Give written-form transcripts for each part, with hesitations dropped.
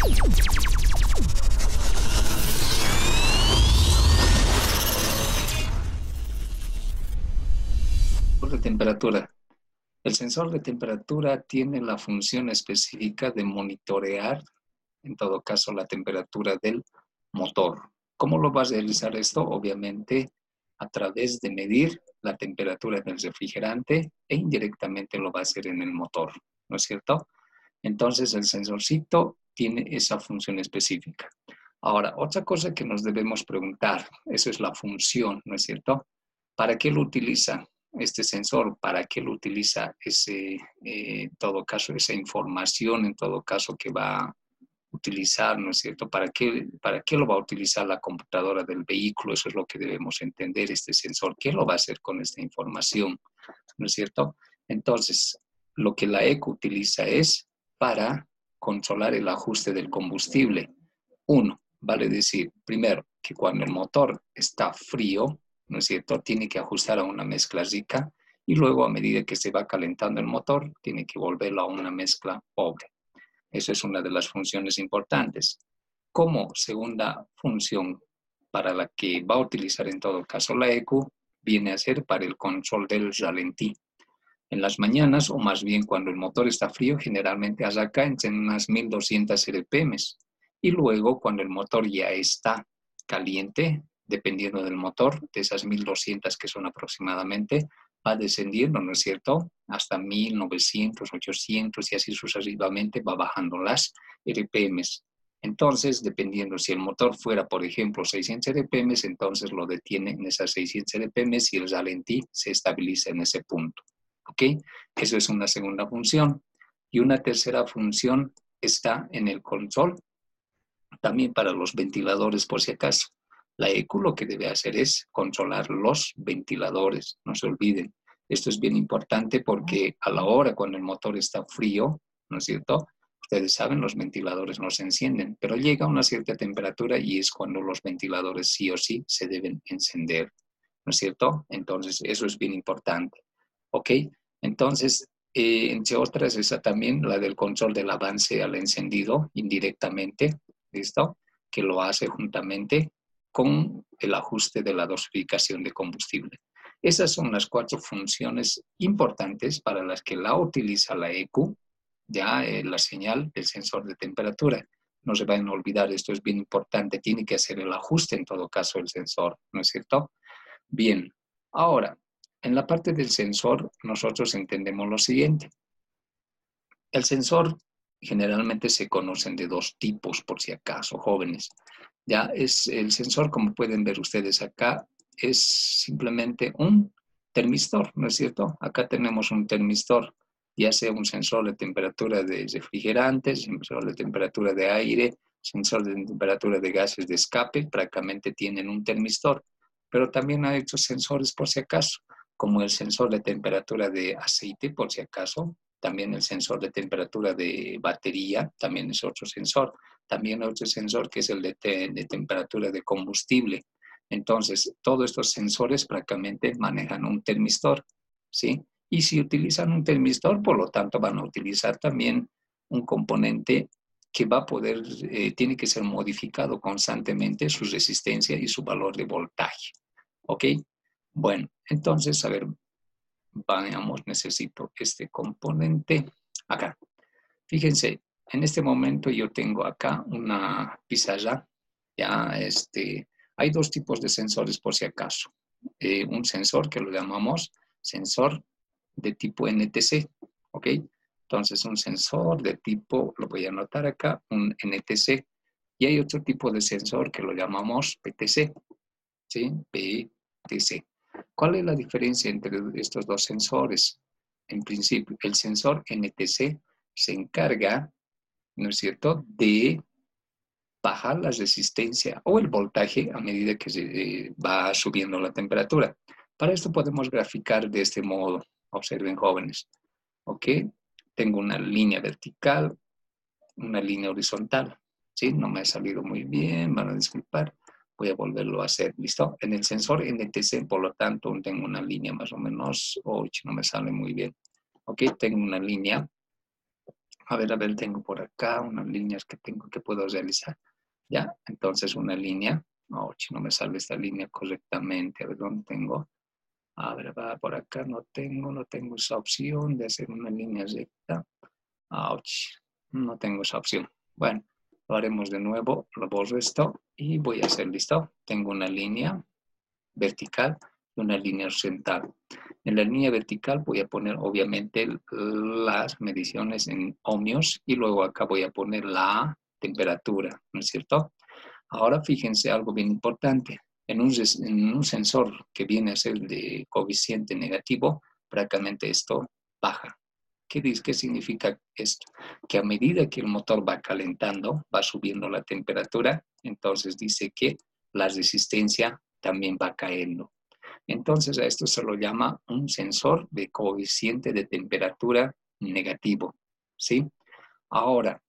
De temperatura. El sensor de temperatura tiene la función específica de monitorear, en todo caso, la temperatura del motor. ¿Cómo lo vas a realizar esto? Obviamente a través de medir la temperatura del refrigerante e indirectamente lo va a hacer en el motor, ¿no es cierto? Entonces el sensorcito tiene esa función específica. Ahora, otra cosa que nos debemos preguntar, eso es la función, ¿no es cierto? ¿Para qué lo utiliza este sensor? ¿Para qué lo utiliza en todo caso, esa información, en todo caso, que va a utilizar, ¿no es cierto? ¿Para qué lo va a utilizar la computadora del vehículo? Eso es lo que debemos entender, este sensor. ¿Qué lo va a hacer con esta información? ¿No es cierto? Entonces, lo que la ECU utiliza es para controlar el ajuste del combustible. Uno, vale decir, primero, que cuando el motor está frío, ¿no es cierto?, tiene que ajustar a una mezcla rica y luego a medida que se va calentando el motor, tiene que volverlo a una mezcla pobre. Eso es una de las funciones importantes. Como segunda función para la que va a utilizar en todo caso la ECU, viene a ser para el control del ralentí. En las mañanas, o más bien cuando el motor está frío, generalmente arranca entre unas 1200 RPM. Y luego, cuando el motor ya está caliente, dependiendo del motor, de esas 1200 que son aproximadamente, va descendiendo, ¿no es cierto?, hasta 1900, 800 y así sucesivamente va bajando las RPM. Entonces, dependiendo si el motor fuera, por ejemplo, 600 RPM, entonces lo detiene en esas 600 RPM y el ralentí se estabiliza en ese punto. ¿Ok? Eso es una segunda función. Y una tercera función está en el control, también para los ventiladores, por si acaso. La ECU lo que debe hacer es controlar los ventiladores, no se olviden. Esto es bien importante porque a la hora cuando el motor está frío, ¿no es cierto?, ustedes saben, los ventiladores no se encienden, pero llega a una cierta temperatura y es cuando los ventiladores sí o sí se deben encender, ¿no es cierto? Entonces, eso es bien importante. ¿Ok? Entonces, entre otras, esa también, la del control del avance al encendido indirectamente, ¿listo? Que lo hace juntamente con el ajuste de la dosificación de combustible. Esas son las 4 funciones importantes para las que la utiliza la ECU, ya la señal del sensor de temperatura. No se vayan a olvidar, esto es bien importante, tiene que hacer el ajuste en todo caso el sensor, ¿no es cierto? Bien, ahora, en la parte del sensor, nosotros entendemos lo siguiente. El sensor generalmente se conocen de 2 tipos, por si acaso, jóvenes. Ya es el sensor, como pueden ver ustedes acá, es simplemente un termistor, ¿no es cierto? Acá tenemos un termistor, ya sea un sensor de temperatura de refrigerantes, sensor de temperatura de aire, sensor de temperatura de gases de escape, prácticamente tienen un termistor. Pero también hay otros sensores, por si acaso, como el sensor de temperatura de aceite, por si acaso. También el sensor de temperatura de batería, también es otro sensor. También otro sensor que es el de temperatura de combustible. Entonces, todos estos sensores prácticamente manejan un termistor, ¿sí? Y si utilizan un termistor, por lo tanto, van a utilizar también un componente que va a poder, tiene que ser modificado constantemente su resistencia y su valor de voltaje. ¿Ok? Bueno, entonces, a ver, veamos, necesito este componente acá. Fíjense, en este momento yo tengo acá una pizarra. Ya, hay 2 tipos de sensores por si acaso. Un sensor que lo llamamos sensor de tipo NTC, ¿ok? Entonces, un sensor de tipo, lo voy a anotar acá, un NTC. Y hay otro tipo de sensor que lo llamamos PTC, ¿sí? PTC. ¿Cuál es la diferencia entre estos 2 sensores? En principio, el sensor NTC se encarga, ¿no es cierto?, de bajar la resistencia o el voltaje a medida que se va subiendo la temperatura. Para esto podemos graficar de este modo. Observen, jóvenes. ¿Ok? Tengo una línea vertical, una línea horizontal. ¿Sí? No me ha salido muy bien, van a disculpar. Voy a volverlo a hacer. ¿Listo? En el sensor NTC, por lo tanto, tengo una línea más o menos, no me sale muy bien. ¿Ok? Tengo una línea A ver, tengo por acá unas líneas que puedo realizar. Ya, entonces una línea. Ouch, no me sale esta línea correctamente. A ver, ¿dónde tengo? A ver, va por acá. No tengo esa opción de hacer una línea recta. Ouch, no tengo esa opción. Bueno, lo haremos de nuevo. Lo borro esto y voy a hacer listo. Tengo una línea vertical y una línea horizontal. En la línea vertical voy a poner obviamente las mediciones en ohmios y luego acá voy a poner la temperatura, ¿no es cierto? Ahora fíjense algo bien importante. En un sensor que viene a ser de coeficiente negativo, prácticamente esto baja. ¿Qué significa esto? Que a medida que el motor va calentando, va subiendo la temperatura, entonces dice que la resistencia también va cayendo. Entonces a esto se lo llama un sensor de coeficiente de temperatura negativo, ¿sí? Ahora,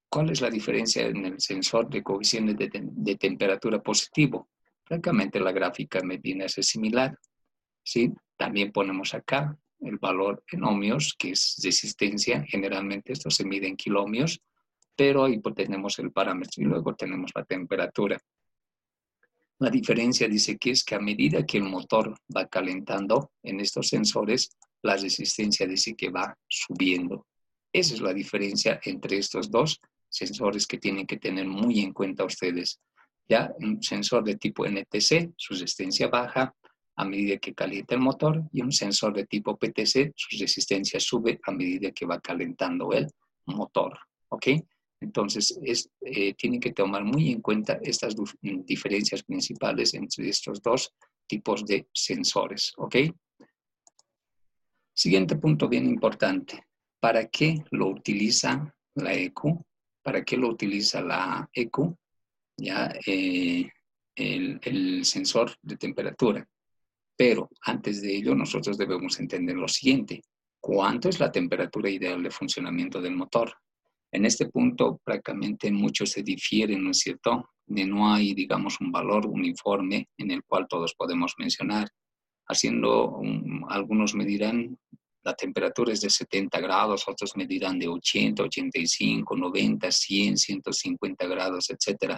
¿cuál es la diferencia en el sensor de coeficiente de temperatura positivo? Francamente la gráfica me viene a ser similar, ¿sí? También ponemos acá el valor en ohmios, que es resistencia. Generalmente esto se mide en kiloohmios, pero ahí pues tenemos el parámetro y luego tenemos la temperatura. La diferencia dice que es que a medida que el motor va calentando en estos sensores, la resistencia dice que va subiendo. Esa es la diferencia entre estos dos sensores que tienen que tener muy en cuenta ustedes. Ya un sensor de tipo NTC, su resistencia baja a medida que calienta el motor, y un sensor de tipo PTC, su resistencia sube a medida que va calentando el motor. ¿Ok? Entonces, tienen que tomar muy en cuenta estas diferencias principales entre estos dos tipos de sensores. ¿Ok? Siguiente punto bien importante. ¿Para qué lo utiliza la EQ? ¿Para qué lo utiliza la EQ? Ya, el sensor de temperatura. Pero antes de ello, nosotros debemos entender lo siguiente. ¿Cuánto es la temperatura ideal de funcionamiento del motor? En este punto, prácticamente muchos se difieren, ¿no es cierto? No hay, digamos, un valor uniforme en el cual todos podemos mencionar. Algunos me dirán la temperatura es de 70 grados, otros me dirán de 80, 85, 90, 100, 150 grados, etc.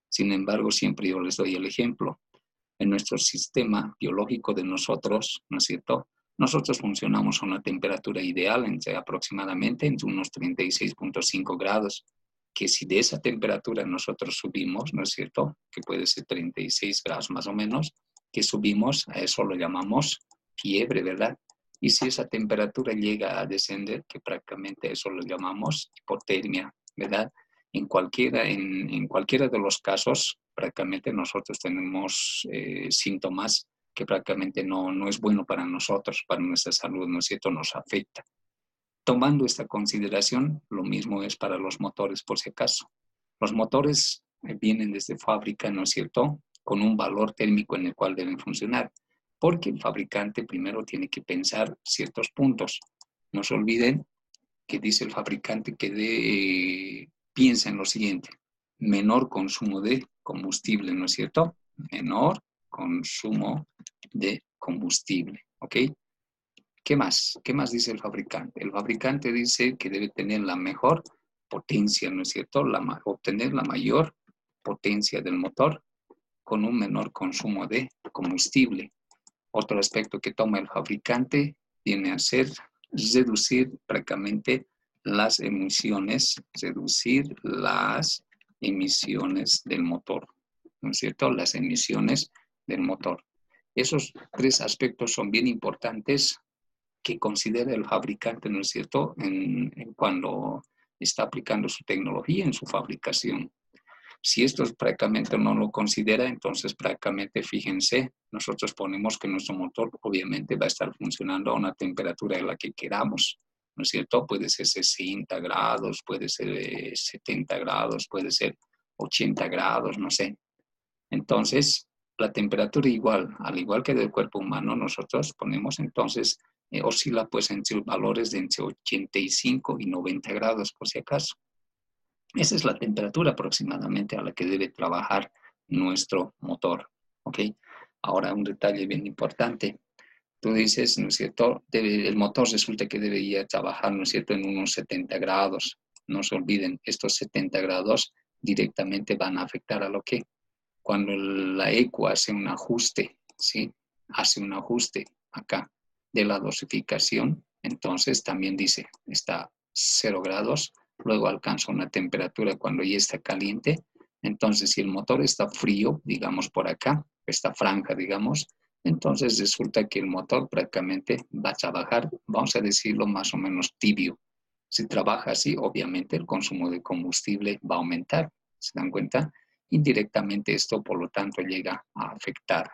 Sin embargo, siempre yo les doy el ejemplo. En nuestro sistema biológico de nosotros, ¿no es cierto? Nosotros funcionamos a una temperatura ideal aproximadamente entre unos 36.5 grados, que si de esa temperatura nosotros subimos, ¿no es cierto? Que puede ser 36 grados más o menos, que subimos, a eso lo llamamos fiebre, ¿verdad? Y si esa temperatura llega a descender, que prácticamente eso lo llamamos hipotermia, ¿verdad? En cualquiera de los casos, prácticamente nosotros tenemos síntomas que prácticamente no es bueno para nosotros, para nuestra salud, ¿no es cierto? Nos afecta. Tomando esta consideración, lo mismo es para los motores, por si acaso. Los motores vienen desde fábrica, ¿no es cierto?, con un valor térmico en el cual deben funcionar, porque el fabricante primero tiene que pensar ciertos puntos. No se olviden que dice el fabricante que piensa en lo siguiente: menor consumo de combustible, ¿no es cierto? Menor consumo de combustible, ¿ok? ¿Qué más? ¿Qué más dice el fabricante? El fabricante dice que debe tener la mejor potencia, ¿no es cierto? Obtener la mayor potencia del motor con un menor consumo de combustible. Otro aspecto que toma el fabricante viene a ser reducir prácticamente las emisiones, del motor, ¿no es cierto? Las emisiones del motor. Esos tres aspectos son bien importantes que considera el fabricante, ¿no es cierto?, cuando está aplicando su tecnología en su fabricación. Si esto prácticamente no lo considera, entonces prácticamente, fíjense, nosotros ponemos que nuestro motor obviamente va a estar funcionando a una temperatura en la que queramos, ¿no es cierto? Puede ser 60 grados, puede ser 70 grados, puede ser 80 grados, no sé. Entonces, la temperatura igual, al igual que del cuerpo humano, nosotros ponemos entonces, oscila pues entre valores de entre 85 y 90 grados, por si acaso. Esa es la temperatura aproximadamente a la que debe trabajar nuestro motor, ¿ok? Ahora, un detalle bien importante. Tú dices, ¿no es cierto? El motor resulta que debería trabajar, ¿no es cierto?, en unos 70 grados. no se olviden, estos 70 grados directamente van a afectar a lo que cuando la ECU hace un ajuste, ¿sí? Hace un ajuste acá de la dosificación, entonces también dice, está 0 grados, luego alcanza una temperatura cuando ya está caliente. Entonces, si el motor está frío, digamos por acá, esta franja, digamos, entonces resulta que el motor prácticamente va a trabajar, vamos a decirlo más o menos tibio. Si trabaja así, obviamente el consumo de combustible va a aumentar. ¿Se dan cuenta? Indirectamente esto, por lo tanto, llega a afectar.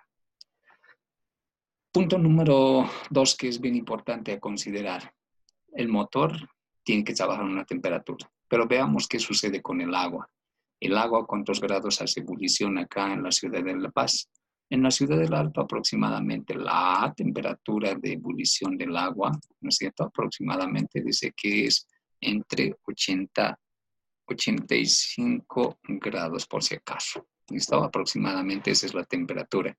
Punto número 2 que es bien importante a considerar. El motor tiene que trabajar a una temperatura, pero veamos qué sucede con el agua. El agua, ¿cuántos grados hace ebullición acá en la ciudad de La Paz? En la ciudad del Alto aproximadamente la temperatura de ebullición del agua, ¿no es cierto? Aproximadamente dice que es entre 85 grados por si acaso. ¿Listo? Aproximadamente esa es la temperatura.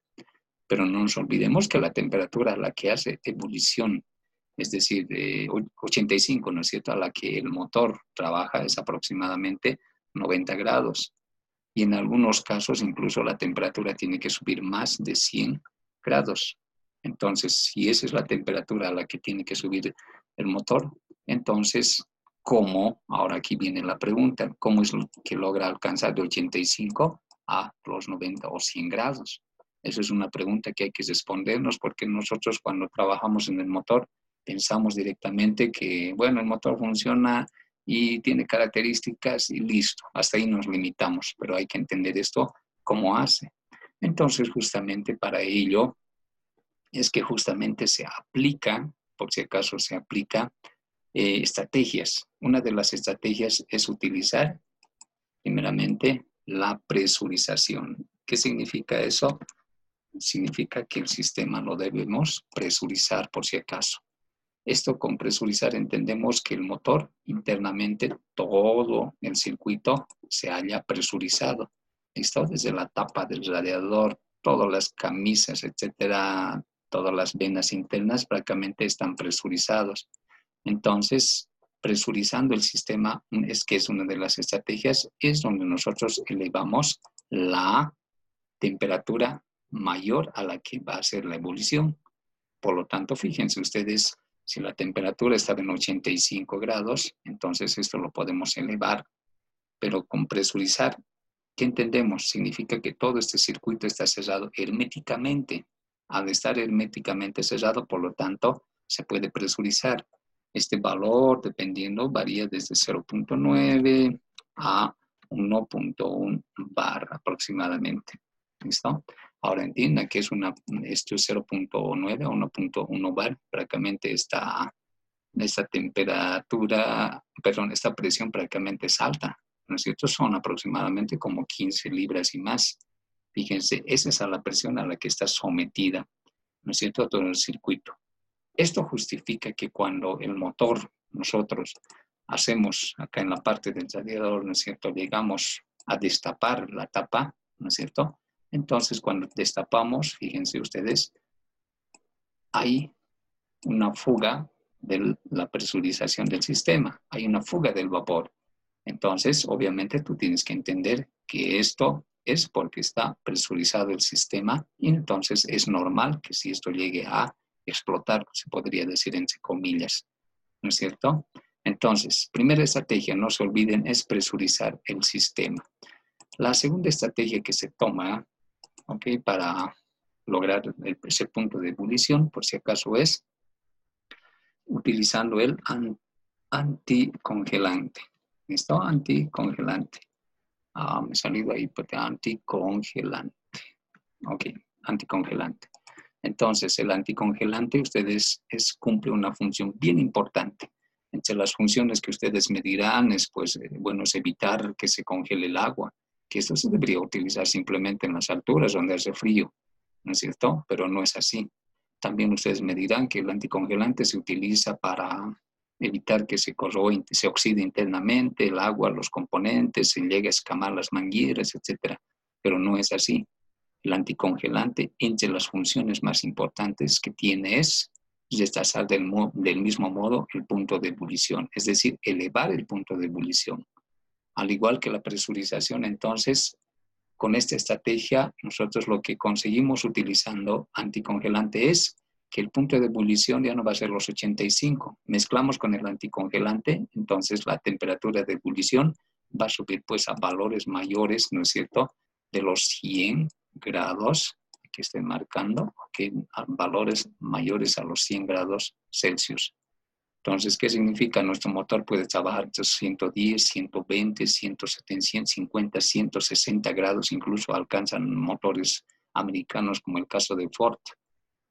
Pero no nos olvidemos que la temperatura a la que hace ebullición, es decir, de 85, ¿no es cierto?, a la que el motor trabaja es aproximadamente 90 grados. Y en algunos casos incluso la temperatura tiene que subir más de 100 grados. Entonces, si esa es la temperatura a la que tiene que subir el motor, entonces, ¿cómo? Ahora aquí viene la pregunta, ¿cómo es lo que logra alcanzar de 85 a los 90 o 100 grados? Esa es una pregunta que hay que respondernos porque nosotros cuando trabajamos en el motor pensamos directamente que, bueno, el motor funciona y tiene características y listo, hasta ahí nos limitamos, pero hay que entender esto cómo hace. Entonces, justamente para ello es que justamente se aplica, por si acaso se aplica, estrategias. Una de las estrategias es utilizar, primeramente, la presurización. ¿Qué significa eso? Significa que el sistema lo debemos presurizar por si acaso. Esto con presurizar entendemos que el motor internamente, todo el circuito se haya presurizado. ¿Listo? Desde la tapa del radiador, todas las camisas, etcétera, todas las venas internas prácticamente están presurizados. Entonces, presurizando el sistema, es que es una de las estrategias, es donde nosotros elevamos la temperatura mayor a la que va a ser la ebullición. Por lo tanto, fíjense ustedes, si la temperatura está en 85 grados, entonces esto lo podemos elevar, pero con presurizar, ¿qué entendemos? Significa que todo este circuito está cerrado herméticamente. Al estar herméticamente cerrado, por lo tanto, se puede presurizar. Este valor, dependiendo, varía desde 0.9 a 1.1 bar aproximadamente. ¿Listo? Ahora entienda que esto es 0.9 a 1.1 bar, prácticamente esta temperatura, perdón, esta presión prácticamente es alta, ¿no es cierto? Son aproximadamente como 15 libras y más. Fíjense, esa es la presión a la que está sometida, ¿no es cierto?, todo el circuito. Esto justifica que cuando el motor, nosotros hacemos acá en la parte del radiador, ¿no es cierto?, llegamos a destapar la tapa, ¿no es cierto?, entonces cuando destapamos, fíjense ustedes, hay una fuga de la presurización del sistema, hay una fuga del vapor. Entonces, obviamente tú tienes que entender que esto es porque está presurizado el sistema y entonces es normal que si esto llegue a explotar, se podría decir entre comillas, ¿no es cierto? Entonces, primera estrategia, no se olviden, es presurizar el sistema. La segunda estrategia que se toma, ¿ok?, para lograr ese punto de ebullición, por si acaso, es utilizando el anticongelante. ¿Listo? Anticongelante. Me ha salido ahí porque anticongelante. Ok, anticongelante. Entonces, el anticongelante cumple una función bien importante. Entre las funciones que ustedes me dirán es, pues, bueno, es evitar que se congele el agua, que esto se debería utilizar simplemente en las alturas donde hace frío, ¿no es cierto? Pero no es así. También ustedes me dirán que el anticongelante se utiliza para evitar que se corroe, se oxide internamente el agua, los componentes, se llegue a escamar las mangueras, etc. Pero no es así. El anticongelante, entre las funciones más importantes que tiene es rechazar del mismo modo el punto de ebullición, es decir, elevar el punto de ebullición. Al igual que la presurización, entonces, con esta estrategia, nosotros lo que conseguimos utilizando anticongelante es que el punto de ebullición ya no va a ser los 85. Mezclamos con el anticongelante, entonces la temperatura de ebullición va a subir pues a valores mayores, ¿no es cierto?, de los 100 grados, que estoy marcando, que a valores mayores a los 100 grados Celsius. Entonces, ¿qué significa? Nuestro motor puede trabajar de 110, 120, 170, 150, 160 grados, incluso alcanzan motores americanos como el caso de Ford.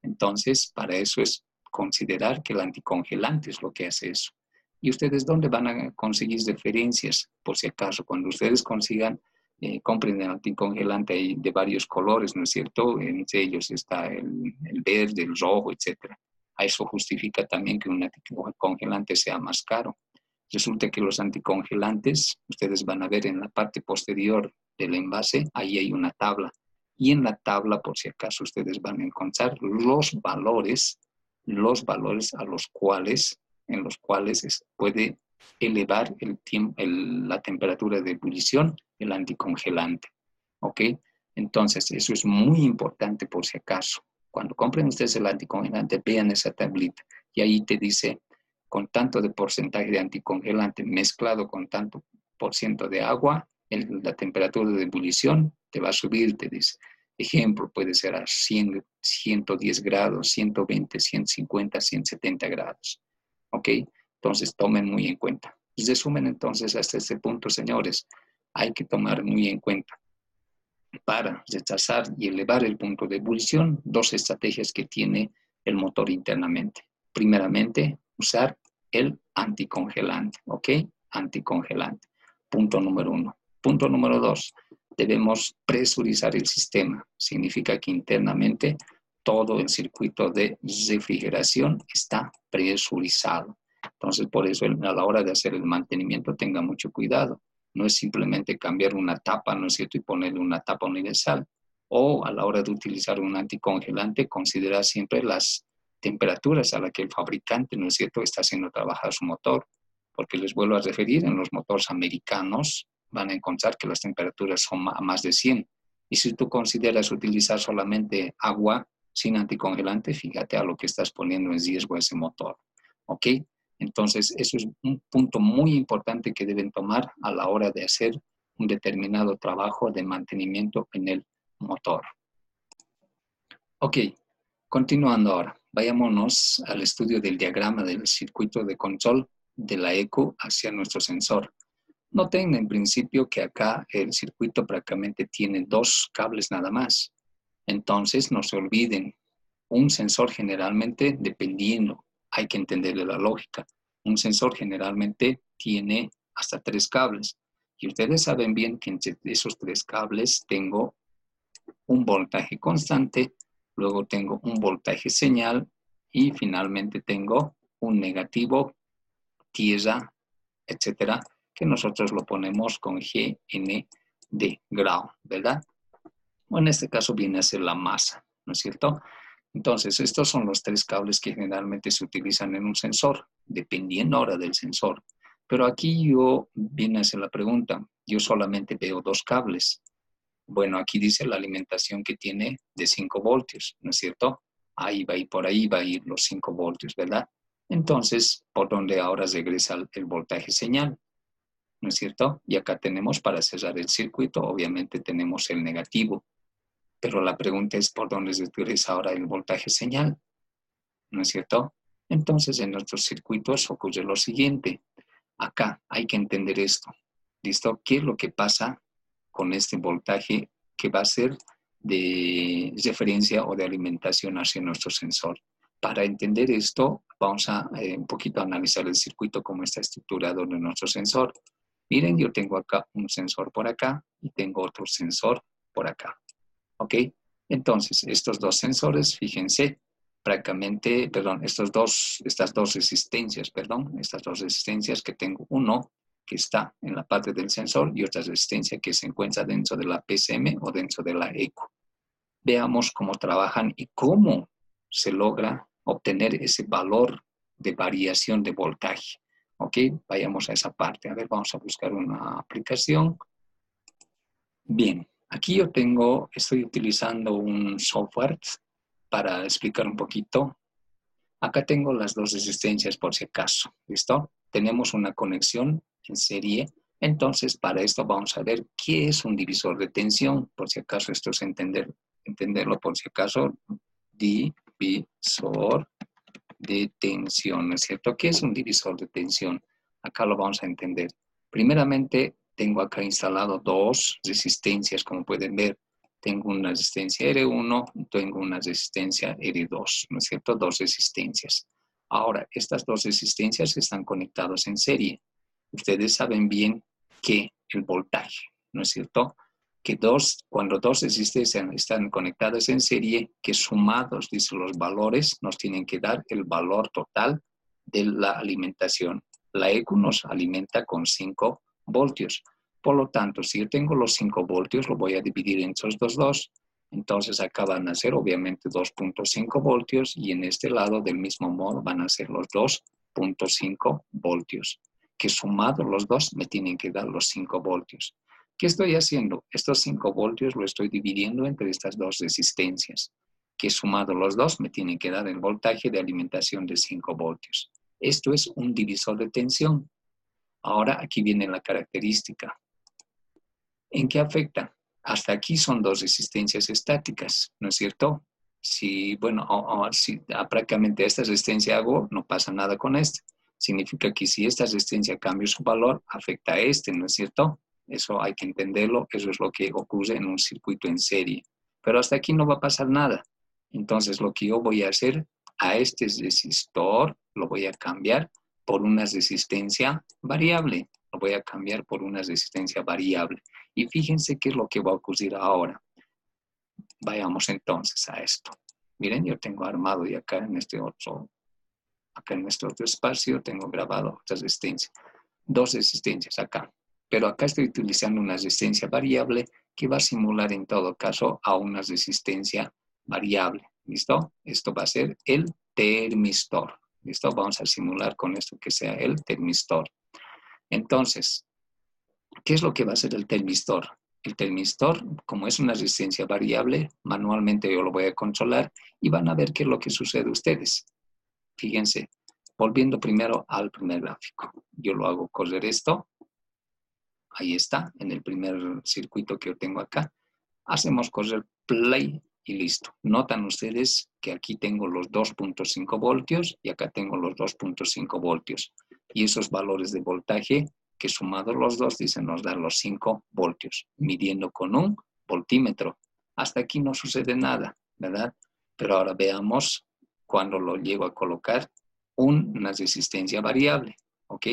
Entonces, para eso es considerar que el anticongelante es lo que hace eso. ¿Y ustedes dónde van a conseguir referencias? Por si acaso, cuando ustedes consigan, compren el anticongelante de varios colores, ¿no es cierto? Entre ellos está el verde, el rojo, etcétera. A eso justifica también que un anticongelante sea más caro. Resulta que los anticongelantes, ustedes van a ver en la parte posterior del envase, ahí hay una tabla. Y en la tabla, por si acaso, ustedes van a encontrar los valores a los cuales, en los cuales puede elevar la temperatura de ebullición el anticongelante. ¿Ok? Entonces, eso es muy importante por si acaso. Cuando compren ustedes el anticongelante, vean esa tablita y ahí te dice con tanto de porcentaje de anticongelante mezclado con tanto por ciento de agua, la temperatura de ebullición te va a subir, te dice. Ejemplo, puede ser a 100, 110 grados, 120, 150, 170 grados. ¿Ok? Entonces, tomen muy en cuenta. Resumen entonces hasta este punto, señores. Hay que tomar muy en cuenta para rechazar y elevar el punto de ebullición, dos estrategias que tiene el motor internamente. Primeramente, usar el anticongelante, ¿ok? Anticongelante. Punto número 1. Punto número 2, debemos presurizar el sistema. Significa que internamente todo el circuito de refrigeración está presurizado. Entonces, por eso a la hora de hacer el mantenimiento tenga mucho cuidado. No es simplemente cambiar una tapa, ¿no es cierto?, y ponerle una tapa universal. O a la hora de utilizar un anticongelante, considerar siempre las temperaturas a las que el fabricante, ¿no es cierto?, está haciendo trabajar su motor. Porque les vuelvo a referir, en los motores americanos van a encontrar que las temperaturas son a más de 100. Y si tú consideras utilizar solamente agua sin anticongelante, fíjate a lo que estás poniendo en riesgo ese motor. ¿Ok? Entonces, eso es un punto muy importante que deben tomar a la hora de hacer un determinado trabajo de mantenimiento en el motor. Ok, continuando ahora. Vayámonos al estudio del diagrama del circuito de control de la ECU hacia nuestro sensor. Noten en principio que acá el circuito prácticamente tiene dos cables nada más. Entonces, no se olviden, un sensor generalmente, dependiendo, hay que entenderle la lógica. Un sensor generalmente tiene hasta 3 cables. Y ustedes saben bien que entre esos 3 cables tengo un voltaje constante, luego tengo un voltaje señal y finalmente tengo un negativo, tierra, etcétera, que nosotros lo ponemos con GND, ground, ¿verdad? O en este caso viene a ser la masa, ¿no es cierto? Entonces, estos son los 3 cables que generalmente se utilizan en un sensor, dependiendo ahora del sensor. Pero aquí viene a ser la pregunta, yo solamente veo 2 cables. Bueno, aquí dice la alimentación que tiene de 5 voltios, ¿no es cierto? Ahí va y por ahí va a ir los 5 voltios, ¿verdad? Entonces, ¿por dónde ahora regresa el voltaje señal? ¿No es cierto? Y acá tenemos para cerrar el circuito, obviamente tenemos el negativo. Pero la pregunta es por dónde regresa ahora el voltaje señal, ¿no es cierto? Entonces, en nuestros circuitos ocurre lo siguiente. Acá hay que entender esto. ¿Listo? ¿Qué es lo que pasa con este voltaje que va a ser de referencia o de alimentación hacia nuestro sensor? Para entender esto, vamos a un poquito analizar el circuito, cómo está estructurado de nuestro sensor. Miren, yo tengo acá un sensor por acá y tengo otro sensor por acá. ¿Ok? Entonces, estos dos sensores, fíjense, prácticamente, perdón, estas dos resistencias que tengo, uno que está en la parte del sensor y otra resistencia que se encuentra dentro de la PCM o dentro de la ECU. Veamos cómo trabajan y cómo se logra obtener ese valor de variación de voltaje. ¿Ok? Vayamos a esa parte. A ver, vamos a buscar una aplicación. Bien, aquí yo estoy utilizando un software para explicar un poquito. Acá tengo las dos resistencias por si acaso. ¿Listo? Tenemos una conexión en serie. Entonces, para esto vamos a ver qué es un divisor de tensión. Por si acaso esto es entenderlo por si acaso. Divisor de tensión, ¿no es cierto? ¿Qué es un divisor de tensión? Acá lo vamos a entender. Primeramente, tengo acá instalado dos resistencias, como pueden ver. Tengo una resistencia R1 y tengo una resistencia R2, ¿no es cierto? Dos resistencias. Ahora, estas dos resistencias están conectadas en serie. Ustedes saben bien que el voltaje, ¿no es cierto? Que cuando dos resistencias están conectadas en serie, que sumados, dice, los valores nos tienen que dar el valor total de la alimentación. La ECU nos alimenta con 5 voltios. Por lo tanto, si yo tengo los 5 voltios, lo voy a dividir en estos dos. Entonces acá van a ser obviamente 2.5 voltios y en este lado del mismo modo van a ser los 2.5 voltios. Que sumados los dos me tienen que dar los 5 voltios. ¿Qué estoy haciendo? Estos 5 voltios lo estoy dividiendo entre estas dos resistencias, que sumado los dos me tienen que dar el voltaje de alimentación de 5 voltios. Esto es un divisor de tensión. Ahora aquí viene la característica. ¿En qué afecta? Hasta aquí son dos resistencias estáticas, ¿no es cierto? Si, bueno, si prácticamente esta resistencia hago, no pasa nada con esta. Significa que si esta resistencia cambia su valor, afecta a este, ¿no es cierto? Eso hay que entenderlo, eso es lo que ocurre en un circuito en serie. Pero hasta aquí no va a pasar nada. Entonces lo que yo voy a hacer a este resistor, lo voy a cambiar por una resistencia variable. Lo voy a cambiar por una resistencia variable. Y fíjense qué es lo que va a ocurrir ahora. Vayamos entonces a esto. Miren, yo tengo armado y acá en este otro espacio tengo grabado otra resistencia. Dos resistencias acá. Pero acá estoy utilizando una resistencia variable que va a simular en todo caso a una resistencia variable. ¿Listo? Esto va a ser el termistor. ¿Listo? Vamos a simular con esto que sea el termistor. Entonces, ¿qué es lo que va a hacer el termistor? El termistor, como es una resistencia variable, manualmente yo lo voy a controlar y van a ver qué es lo que sucede a ustedes. Fíjense, volviendo primero al primer gráfico. Yo lo hago correr esto. Ahí está, en el primer circuito que yo tengo acá. Hacemos correr play y listo. Notan ustedes que aquí tengo los 2.5 voltios y acá tengo los 2.5 voltios. Y esos valores de voltaje que sumados los dos dicen nos dan los 5 voltios, midiendo con un voltímetro. Hasta aquí no sucede nada, ¿verdad? Pero ahora veamos cuando lo llego a colocar una resistencia variable, ¿ok?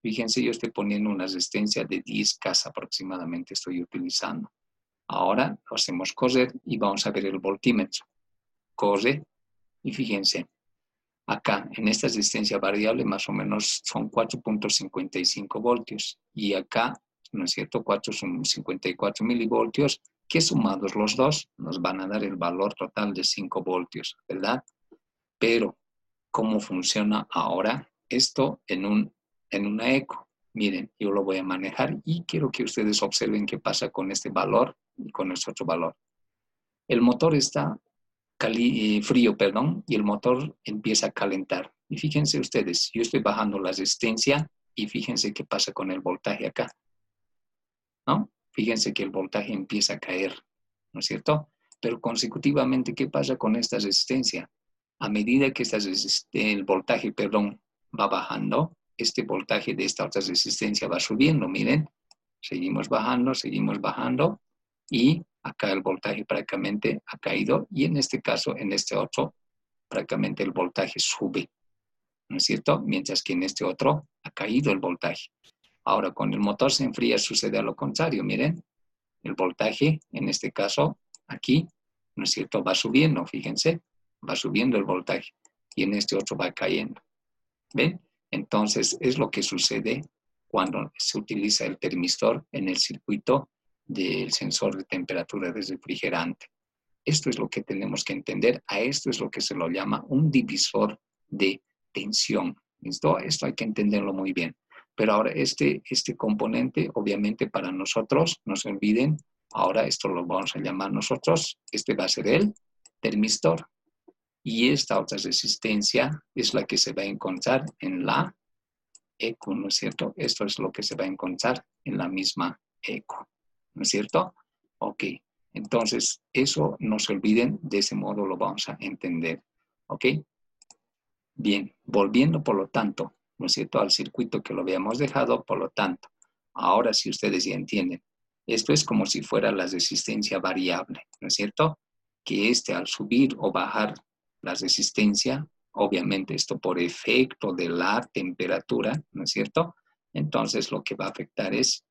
Fíjense, yo estoy poniendo una resistencia de 10K aproximadamente, estoy utilizando. Ahora lo hacemos correr y vamos a ver el voltímetro. Corre y fíjense, acá en esta resistencia variable más o menos son 4.55 voltios y acá, ¿no es cierto? 4,54 milivoltios que sumados los dos nos van a dar el valor total de 5 voltios, ¿verdad? Pero, ¿cómo funciona ahora esto en una eco? Miren, yo lo voy a manejar y quiero que ustedes observen qué pasa con este valor y con este otro valor. El motor está frío, y el motor empieza a calentar. Y fíjense ustedes, yo estoy bajando la resistencia y fíjense qué pasa con el voltaje acá, ¿no? Fíjense que el voltaje empieza a caer, ¿no es cierto? Pero consecutivamente, ¿qué pasa con esta resistencia? A medida que el voltaje, va bajando, este voltaje de esta otra resistencia va subiendo, miren. Seguimos bajando y acá el voltaje prácticamente ha caído y en este caso, en este otro, prácticamente el voltaje sube, ¿no es cierto? Mientras que en este otro ha caído el voltaje. Ahora, cuando el motor se enfría sucede a lo contrario, miren. El voltaje, en este caso, aquí, ¿no es cierto? Va subiendo, fíjense, va subiendo el voltaje y en este otro va cayendo. ¿Ven? Entonces, es lo que sucede cuando se utiliza el termistor en el circuito del sensor de temperatura del refrigerante. Esto es lo que tenemos que entender. A esto es lo que se lo llama un divisor de tensión. ¿Listo? Esto hay que entenderlo muy bien. Pero ahora este componente, obviamente para nosotros, no se olviden, ahora esto lo vamos a llamar nosotros, este va a ser el termistor. Y esta otra resistencia es la que se va a encontrar en la eco, ¿no es cierto? Esto es lo que se va a encontrar en la misma eco, ¿no es cierto? Ok, entonces eso no se olviden, de ese modo lo vamos a entender, ¿ok? Bien, volviendo por lo tanto, ¿no es cierto?, al circuito que lo habíamos dejado, por lo tanto, ahora si ustedes ya entienden, esto es como si fuera la resistencia variable, ¿no es cierto? Que al subir o bajar la resistencia, obviamente esto por efecto de la temperatura, ¿no es cierto? Entonces lo que va a afectar es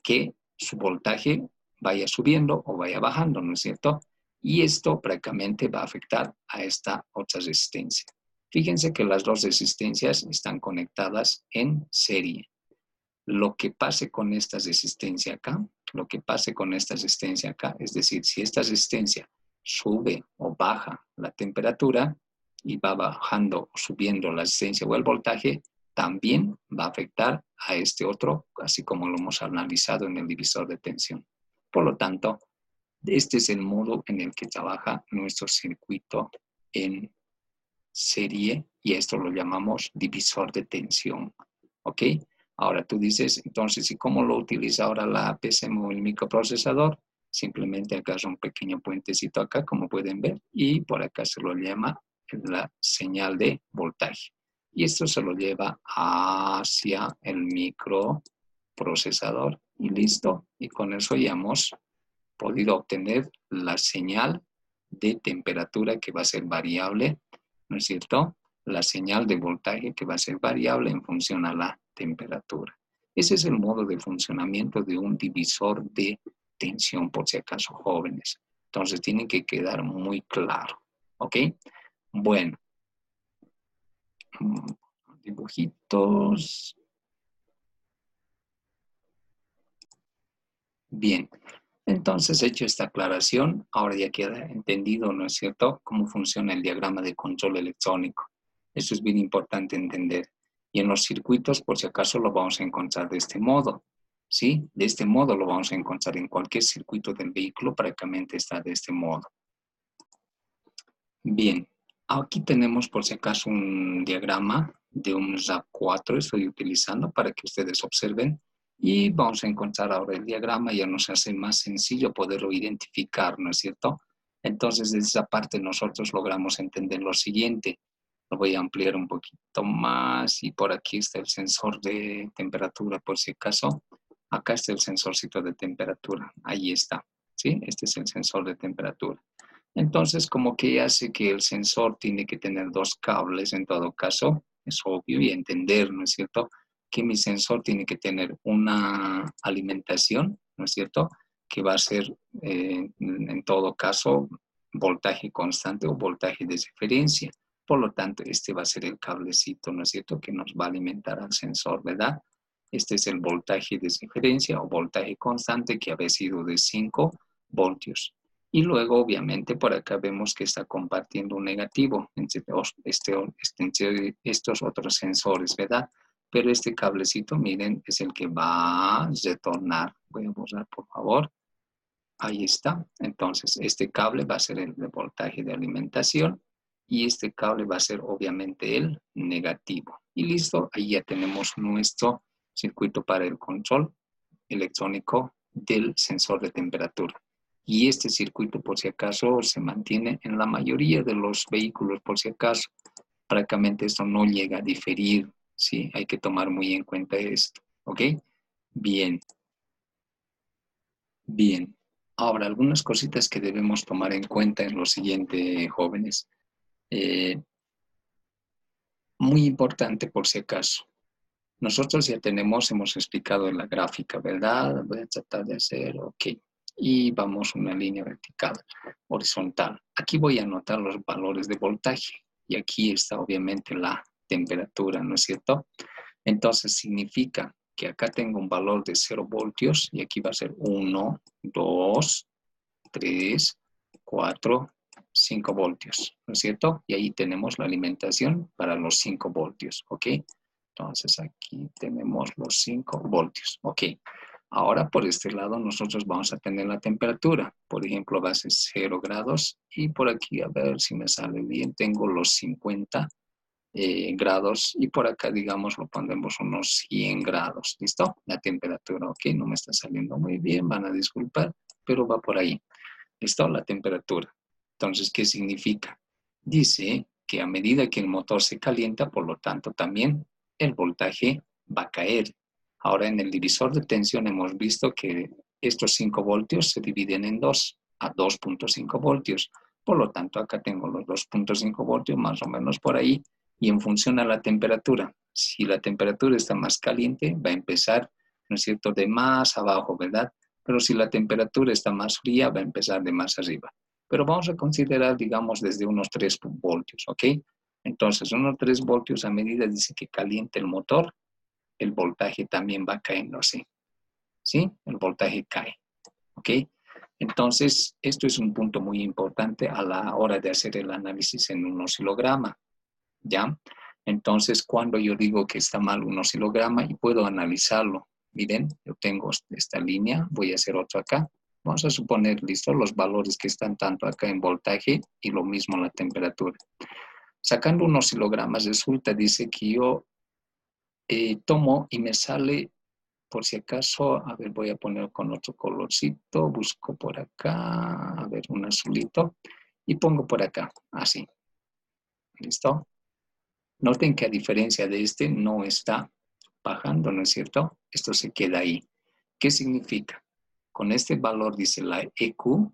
que su voltaje vaya subiendo o vaya bajando, ¿no es cierto? Y esto prácticamente va a afectar a esta otra resistencia. Fíjense que las dos resistencias están conectadas en serie. Lo que pase con esta resistencia acá, es decir, si esta resistencia sube o baja la temperatura y va bajando o subiendo la resistencia o el voltaje, también va a afectar a este otro, así como lo hemos analizado en el divisor de tensión. Por lo tanto, este es el modo en el que trabaja nuestro circuito en serie y esto lo llamamos divisor de tensión. ¿Ok? Ahora tú dices, entonces, ¿y cómo lo utiliza ahora la PCM o el microprocesador? Simplemente agarra un pequeño puentecito acá, como pueden ver, y por acá se lo llama la señal de voltaje. Y esto se lo lleva hacia el microprocesador y listo. Y con eso ya hemos podido obtener la señal de temperatura que va a ser variable, ¿no es cierto? La señal de voltaje que va a ser variable en función a la temperatura. Ese es el modo de funcionamiento de un divisor de tensión, por si acaso, jóvenes. Entonces, tienen que quedar muy claro, ¿ok? Bueno, dibujitos. Bien, entonces, hecho esta aclaración, ahora ya queda entendido, ¿no es cierto?, cómo funciona el diagrama de control electrónico. Eso es bien importante entender. Y en los circuitos, por si acaso, lo vamos a encontrar de este modo, ¿sí? De este modo lo vamos a encontrar en cualquier circuito del vehículo, prácticamente está de este modo. Bien, aquí tenemos, por si acaso, un diagrama de un RAV4, estoy utilizando para que ustedes observen. Y vamos a encontrar ahora el diagrama, ya nos hace más sencillo poderlo identificar, ¿no es cierto? Entonces, desde esa parte nosotros logramos entender lo siguiente. Lo voy a ampliar un poquito más y por aquí está el sensor de temperatura, por si acaso. Acá está el sensorcito de temperatura, ahí está, ¿sí? Este es el sensor de temperatura. Entonces, como que hace que el sensor tiene que tener dos cables en todo caso, es obvio y entender, ¿no es cierto?, que mi sensor tiene que tener una alimentación, ¿no es cierto?, que va a ser, en todo caso, voltaje constante o voltaje de referencia. Por lo tanto, este va a ser el cablecito, ¿no es cierto?, que nos va a alimentar al sensor, ¿verdad? Este es el voltaje de referencia o voltaje constante que había sido de 5 voltios. Y luego, obviamente, por acá vemos que está compartiendo un negativo entre estos otros sensores, ¿verdad? Pero este cablecito, miren, es el que va a retornar. Voy a borrar, por favor. Ahí está. Entonces, este cable va a ser el de voltaje de alimentación y este cable va a ser, obviamente, el negativo. Y listo, ahí ya tenemos nuestro circuito para el control electrónico del sensor de temperatura. Y este circuito, por si acaso, se mantiene en la mayoría de los vehículos, por si acaso. Prácticamente esto no llega a diferir, ¿sí? Hay que tomar muy en cuenta esto, ¿ok? Bien. Bien. Ahora, algunas cositas que debemos tomar en cuenta en lo siguiente, jóvenes. Muy importante, por si acaso. Nosotros ya hemos explicado en la gráfica, ¿verdad? Voy a tratar de hacer, ok. Y vamos una línea vertical, horizontal. Aquí voy a anotar los valores de voltaje. Y aquí está obviamente la temperatura, ¿no es cierto? Entonces significa que acá tengo un valor de 0 voltios y aquí va a ser 1, 2, 3, 4, 5 voltios, ¿no es cierto? Y ahí tenemos la alimentación para los 5 voltios, ¿ok? Entonces aquí tenemos los 5 voltios, ¿ok? Ahora por este lado nosotros vamos a tener la temperatura. Por ejemplo, va a ser 0 grados y por aquí, a ver si me sale bien, tengo los 50 grados y por acá, digamos, lo pondremos unos 100 grados, ¿listo? La temperatura, ¿ok? No me está saliendo muy bien, van a disculpar, pero va por ahí. ¿Listo? La temperatura. Entonces, ¿qué significa? Dice que a medida que el motor se calienta, por lo tanto, también el voltaje va a caer. Ahora, en el divisor de tensión hemos visto que estos 5 voltios se dividen en 2, a 2.5 voltios. Por lo tanto, acá tengo los 2.5 voltios más o menos por ahí y en función a la temperatura. Si la temperatura está más caliente, va a empezar, ¿no es cierto?, de más abajo, ¿verdad? Pero si la temperatura está más fría, va a empezar de más arriba. Pero vamos a considerar, digamos, desde unos 3 voltios, ¿ok? Entonces, unos 3 voltios a medida dice que caliente el motor, el voltaje también va cayendo así, ¿sí? El voltaje cae, ¿ok? Entonces, esto es un punto muy importante a la hora de hacer el análisis en un oscilograma, ¿ya? Entonces, cuando yo digo que está mal un oscilograma y puedo analizarlo, miren, yo tengo esta línea, voy a hacer otro acá. Vamos a suponer, listo, los valores que están tanto acá en voltaje y lo mismo en la temperatura. Sacando un oscilograma, resulta, dice que yo tomo y me sale, por si acaso, a ver, voy a poner con otro colorcito, busco por acá, a ver, un azulito, y pongo por acá, así. ¿Listo? Noten que a diferencia de este no está bajando, ¿no es cierto? Esto se queda ahí. ¿Qué significa? Con este valor, dice la EQ,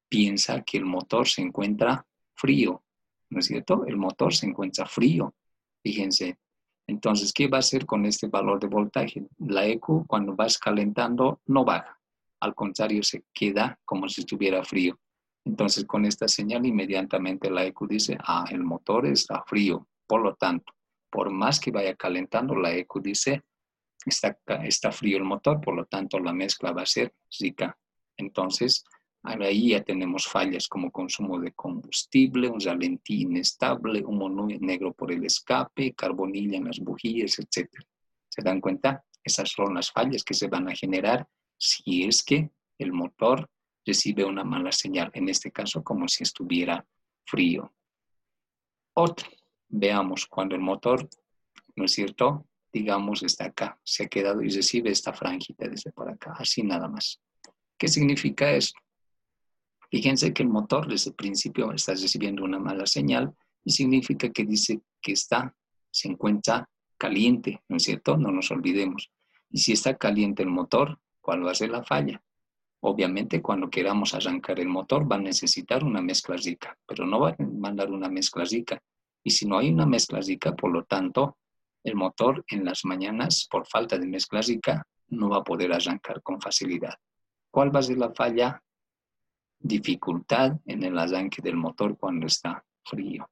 piensa que el motor se encuentra frío, ¿no es cierto? El motor se encuentra frío, fíjense. Entonces, ¿qué va a hacer con este valor de voltaje? La EQ, cuando vas calentando, no baja. Al contrario, se queda como si estuviera frío. Entonces, con esta señal, inmediatamente la EQ dice, el motor está frío. Por lo tanto, por más que vaya calentando, la EQ dice, está frío el motor, por lo tanto, la mezcla va a ser rica. Entonces, ahí ya tenemos fallas como consumo de combustible, un ralentí inestable, humo negro por el escape, carbonilla en las bujías, etc. ¿Se dan cuenta? Esas son las fallas que se van a generar si es que el motor recibe una mala señal, en este caso como si estuviera frío. Otra, veamos cuando el motor, ¿no es cierto?, digamos, está acá, se ha quedado y recibe esta franjita desde por acá, así nada más. ¿Qué significa eso? Fíjense que el motor desde el principio está recibiendo una mala señal y significa que dice que se encuentra caliente, ¿no es cierto? No nos olvidemos. Y si está caliente el motor, ¿cuál va a ser la falla? Obviamente, cuando queramos arrancar el motor va a necesitar una mezcla rica, pero no va a mandar una mezcla rica. Y si no hay una mezcla rica, por lo tanto, el motor en las mañanas, por falta de mezcla rica, no va a poder arrancar con facilidad. ¿Cuál va a ser la falla? Dificultad en el arranque del motor cuando está frío.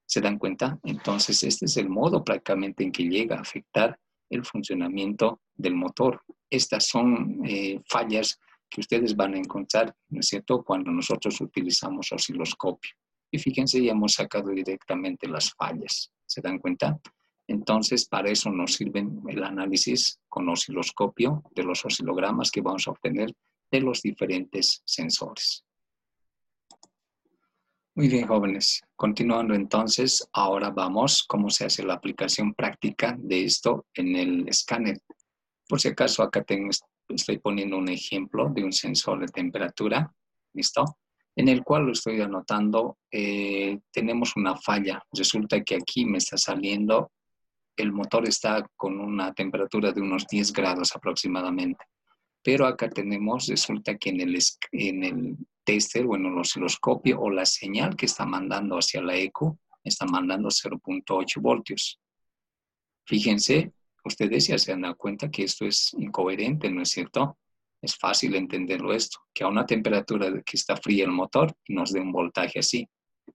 ¿Se dan cuenta? Entonces, este es el modo prácticamente en que llega a afectar el funcionamiento del motor. Estas son fallas que ustedes van a encontrar, ¿no es cierto?, cuando nosotros utilizamos osciloscopio. Y fíjense, ya hemos sacado directamente las fallas. ¿Se dan cuenta? Entonces, para eso nos sirve el análisis con osciloscopio de los oscilogramas que vamos a obtener de los diferentes sensores. Muy bien, jóvenes. Continuando entonces, ahora vamos cómo se hace la aplicación práctica de esto en el escáner. Por si acaso, acá estoy poniendo un ejemplo de un sensor de temperatura, ¿listo? En el cual lo estoy anotando, tenemos una falla. Resulta que aquí me está saliendo, el motor está con una temperatura de unos 10 grados aproximadamente. Pero acá tenemos, resulta que en el tester o en el osciloscopio o la señal que está mandando hacia la EQ, está mandando 0.8 voltios. Fíjense, ustedes ya se han dado cuenta que esto es incoherente, ¿no es cierto? Es fácil entenderlo esto, que a una temperatura de que está fría el motor y nos dé un voltaje así.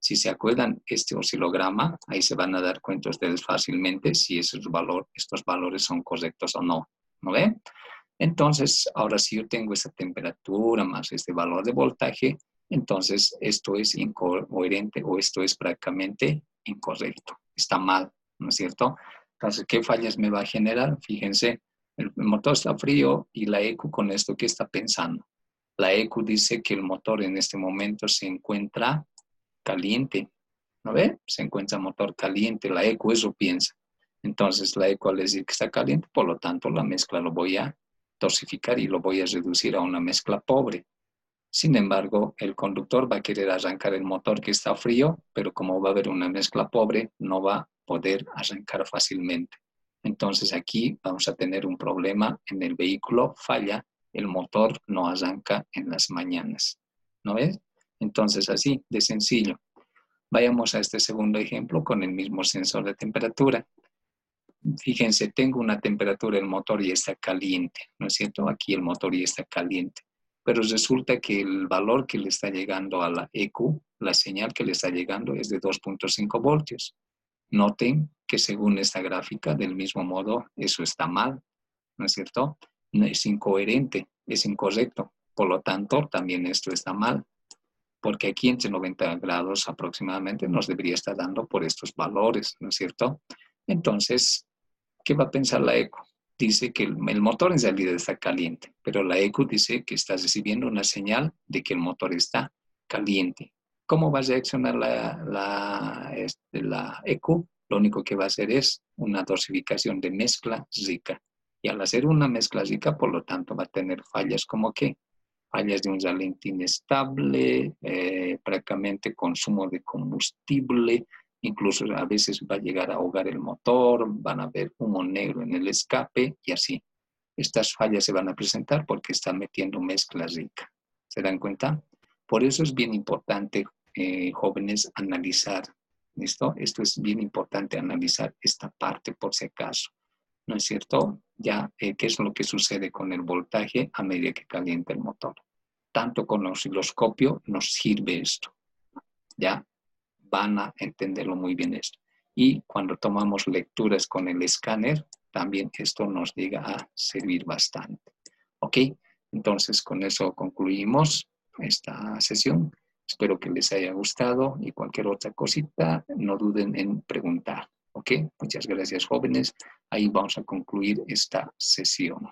Si se acuerdan este oscilograma, ahí se van a dar cuenta ustedes fácilmente si estos valores son correctos o no. ¿No ven? Entonces, ahora si yo tengo esta temperatura más este valor de voltaje, Entonces, esto es incoherente o esto es prácticamente incorrecto. Está mal, ¿no es cierto? Entonces, ¿qué fallas me va a generar? Fíjense, el motor está frío y la ECU con esto, ¿qué está pensando? La ECU dice que el motor en este momento se encuentra caliente, ¿no ve? Se encuentra motor caliente, la ECU eso piensa. Entonces, la ECU al decir que está caliente, por lo tanto, la mezcla lo voy a dosificar y lo voy a reducir a una mezcla pobre. Sin embargo, el conductor va a querer arrancar el motor que está frío, pero como va a haber una mezcla pobre, no va a poder arrancar fácilmente. Entonces aquí vamos a tener un problema en el vehículo, falla, el motor no arranca en las mañanas. ¿No ves? Entonces así, de sencillo. Vayamos a este segundo ejemplo con el mismo sensor de temperatura. Fíjense, tengo una temperatura, el motor ya está caliente, ¿no es cierto? Aquí el motor ya está caliente. Pero resulta que el valor que le está llegando a la ECU, la señal que le está llegando es de 2.5 voltios. Noten que según esta gráfica, del mismo modo, eso está mal, ¿no es cierto? Es incoherente, es incorrecto. Por lo tanto, también esto está mal, porque aquí entre 90 grados aproximadamente nos debería estar dando por estos valores, ¿no es cierto? Entonces, ¿qué va a pensar la ECU? Dice que el motor en realidad está caliente, pero la ECU dice que está recibiendo una señal de que el motor está caliente. ¿Cómo va a reaccionar la ECU? Lo único que va a hacer es una dosificación de mezcla rica. Y al hacer una mezcla rica, por lo tanto, va a tener fallas como que fallas de un ralentí inestable, prácticamente consumo de combustible, incluso a veces va a llegar a ahogar el motor, van a ver humo negro en el escape y así. Estas fallas se van a presentar porque están metiendo mezcla rica. ¿Se dan cuenta? Por eso es bien importante, jóvenes, analizar. ¿Listo? Esto es bien importante, analizar esta parte por si acaso. ¿No es cierto? Ya, ¿qué es lo que sucede con el voltaje a medida que calienta el motor? Tanto con el osciloscopio nos sirve esto. Ya van a entenderlo muy bien esto. Y cuando tomamos lecturas con el escáner, también esto nos llega a servir bastante. ¿Ok? Entonces, con eso concluimos esta sesión. Espero que les haya gustado y cualquier otra cosita, no duden en preguntar. ¿Ok? Muchas gracias, jóvenes. Ahí vamos a concluir esta sesión.